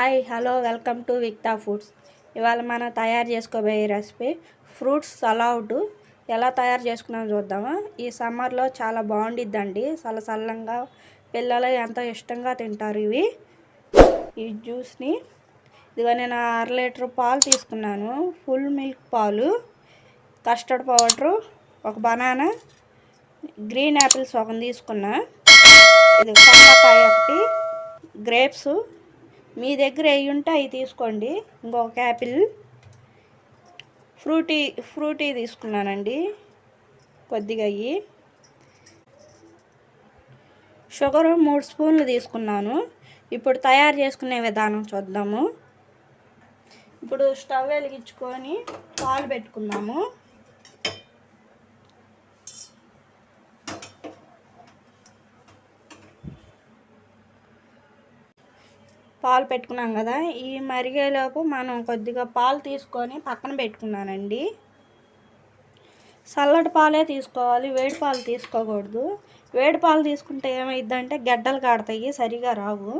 Hi hello welcome to Vikta foods. ఇవాళ మనం తయారు చేసుకోబోయే రెసిపీ ఫ్రూట్స్ సలాడ్. ఎలా తయారు చేసుకున్నామో చూద్దామా. ఈ సమ్మర్లో చాలా బాగుండిద్దండి. చల్లగా పిల్లలు ఎంతో ఇష్టంగా తింటారు ఈ జ్యూస్ని. ఇదిగో నేను 1/2 లీటర్ పాలు తీసుకున్నాను, ఫుల్ మిల్క్ పాలు, కస్టర్డ్ పౌడరు, ఒక బనానా, గ్రీన్ యాపిల్స్ ఒకటి తీసుకున్నా, ఇది కమలాకాయ ఒకటి, గ్రేప్స్ మీ దగ్గర అవి ఉంటే అవి తీసుకోండి, ఇంకొక యాపిల్, ఫ్రూటీ తీసుకున్నానండి కొద్దిగా, అవి షుగరు 3 స్పూన్లు తీసుకున్నాను. ఇప్పుడు తయారు చేసుకునే విధానం చూద్దాము. ఇప్పుడు స్టవ్ వెలిగించుకొని పాలు పెట్టుకుందాము. పాలు పెట్టుకున్నాం కదా, ఈ మరిగేలోపు మనం కొద్దిగా పాలు తీసుకొని పక్కన పెట్టుకున్నానండి. చల్లటి పాలే తీసుకోవాలి, వేడి పాలు తీసుకోకూడదు. వేడి పాలు తీసుకుంటే ఏమైందంటే గడ్డలు కాడతాయి, సరిగా రావు.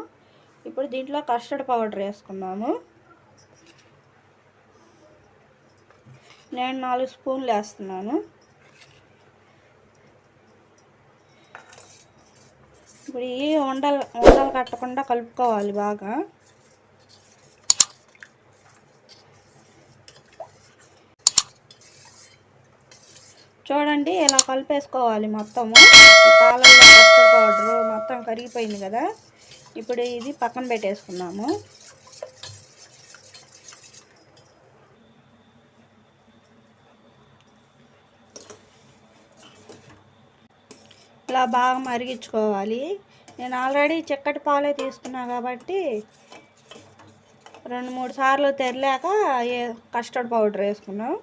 ఇప్పుడు దీంట్లో కస్టర్డ్ పౌడర్ వేసుకున్నాము. నేను 4 స్పూన్లు వేస్తున్నాను. ఇప్పుడు ఈ ఉండలు కట్టకుండా కలుపుకోవాలి బాగా. చూడండి, ఇలా కలిపేసుకోవాలి మొత్తము. ఈ పాలల్లో కస్టర్డ్ పౌడరు మొత్తం కరిగిపోయింది కదా. ఇప్పుడు ఇది పక్కన పెట్టేసుకున్నాము. ఇలా బాగా మరిగించుకోవాలి. నేను ఆల్రెడీ చిక్కటి పాలే తీసుకున్నా కాబట్టి 2-3 సార్లు తెరలేక కస్టర్డ్ పౌడర్ వేసుకున్నాం.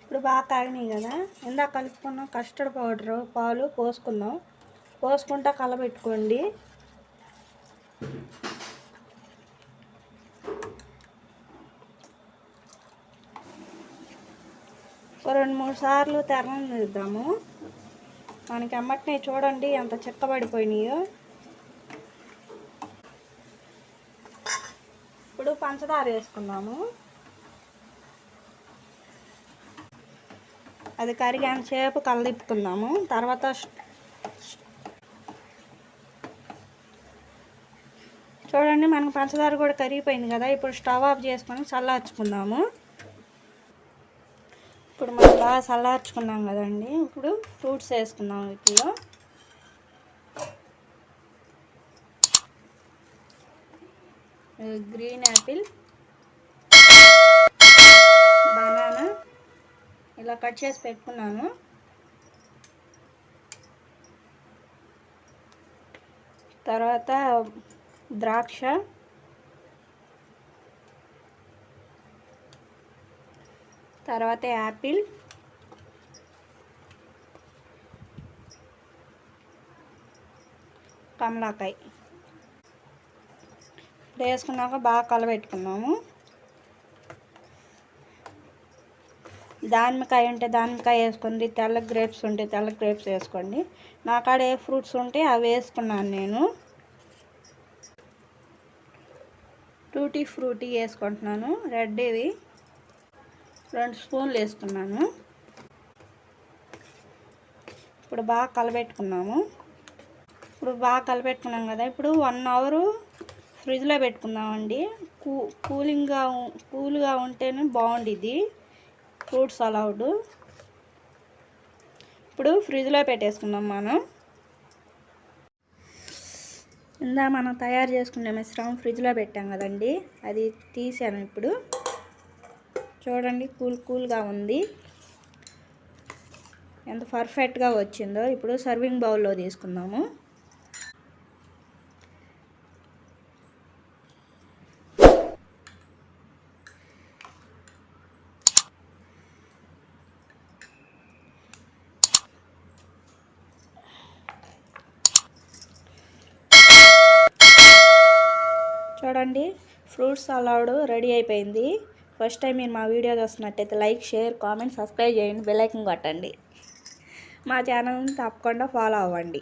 ఇప్పుడు బాగా తాగినాయి కదా, ఇందాక కలుపుకున్నాం కస్టర్డ్ పౌడరు పాలు పోసుకుందాం. పోసుకుంటా కలబెట్టుకోండి. ఒక 2-3 సార్లు తెరనిద్దాము. మనకి అమ్మటినే చూడండి ఎంత చిక్కబడిపోయినాయో. ఇప్పుడు పంచదార వేసుకున్నాము. అది కరిగేంతసేపు కలదిప్పుకుందాము. తర్వాత చూడండి, మనకు పంచదార కూడా కరిగిపోయింది కదా. ఇప్పుడు స్టవ్ ఆఫ్ చేసుకొని చల్లార్చుకుందాము. ఇప్పుడు మనం బాగా చల్లార్చుకున్నాం కదండి. ఇప్పుడు ఫ్రూట్స్ వేసుకుందాం. వీటిలో గ్రీన్ యాపిల్, బనానా ఇలా కట్ చేసి పెట్టుకున్నాను. తర్వాత ద్రాక్ష, తర్వాత యాపిల్, కమలాకాయ వేసుకున్నాక బాగా కలబెట్టుకున్నాము. దానిమ్మకాయ ఉంటే దానిమ్మకాయ వేసుకోండి, తెల్ల గ్రేప్స్ ఉంటే తెల్ల గ్రేప్స్ వేసుకోండి. నా కాడ ఏ ఫ్రూట్స్ ఉంటే అవి వేసుకున్నాను నేను. టూటీ ఫ్రూటీ వేసుకుంటున్నాను, రెడ్ ఇవి 2 స్పూన్లు వేసుకున్నాను. ఇప్పుడు బాగా కలబెట్టుకున్నాము. కదా. ఇప్పుడు 1 అవర్ ఫ్రిడ్జ్లో పెట్టుకుందామండి. కూల్గా ఉంటేనే బాగుండిద్ది ఫ్రూట్ సలాడ్. ఇప్పుడు ఫ్రిడ్జ్లో పెట్టేసుకుందాం మనం. మనం తయారు చేసుకునే మిశ్రమం ఫ్రిడ్జ్లో పెట్టాం కదండి, అది తీసాను. ఇప్పుడు చూడండి, కూల్గా ఉంది, ఎంత పర్ఫెక్ట్గా వచ్చిందో. ఇప్పుడు సర్వింగ్ బౌల్లో తీసుకుందాము. చూడండి, ఫ్రూట్ సలాడ్ రెడీ అయిపోయింది. ఫస్ట్ టైం మీరు మా వీడియో చూస్తున్నట్టయితే లైక్, షేర్, కామెంట్, సబ్స్క్రైబ్ చేయండి, బెల్ ఐకాన్ కొట్టండి. మా ఛానల్ని తప్పకుండా ఫాలో అవ్వండి.